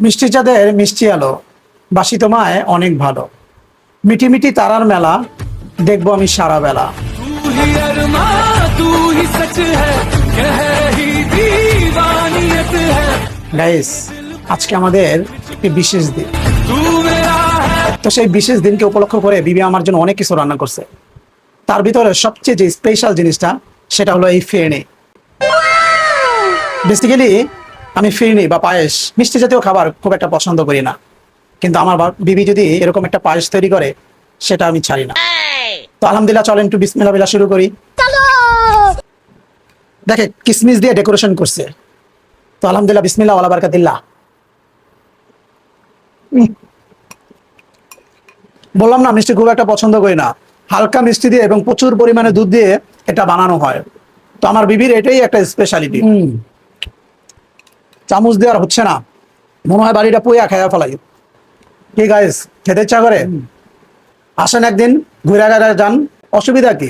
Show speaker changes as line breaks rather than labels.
মিষ্টি চাঁদের মিষ্টি আলো, বাসি তোমায় অনেক ভালো, মিটি মিটি তারার মেলা, দেখবো আমি সারা বেলা।
तू ही अरमा तू ही सच है कह रही दीवानियत है
গাইস, আজকে আমাদের একটি বিশেষ দিন।
तू मेरा है
তো সেই বিশেষ দিনকে উপলক্ষ করে বিবি আমার জন্য অনেক কিছু রান্না করছে। তার ভিতরে সবচেয়ে যে স্পেশাল জিনিসটা সেটা হলো এই ফিরনি। বেসিক্যালি আমি ফিরনি বা পায়েস মিষ্টি জাতীয় খাবার খুব একটা পছন্দ করি না, কিন্তু আমার বিবি যদি এরকম একটা পায়েস তৈরি করে সেটা আমি ছাড়ি না। তো আলহামদুলিল্লাহ, চলেন একটু বিসমিল্লাহ বিল্লাহ শুরু করি। দেখে কিসমিস দিয়ে ডেকোরেশন করছে, তো আলহামদুলিল্লাহ বিসমিল্লাহ ওয়ালা বারাকাতিল্লাহ। বললাম না মিষ্টি খুব একটা পছন্দ করি না, হালকা মিষ্টি দিয়ে এবং প্রচুর পরিমাণে দুধ দিয়ে এটা বানানো হয়। তো আমার বিবির এটাই একটা স্পেশালিটি। চামচ দিয়ে আর হচ্ছে না, মনে হয় বাড়িটা পুয়া খাইয়া ফেলাই। কি গাইস, খেতে ইচ্ছা করে? আসেন একদিন ঘুরে যান, অসুবিধা কি?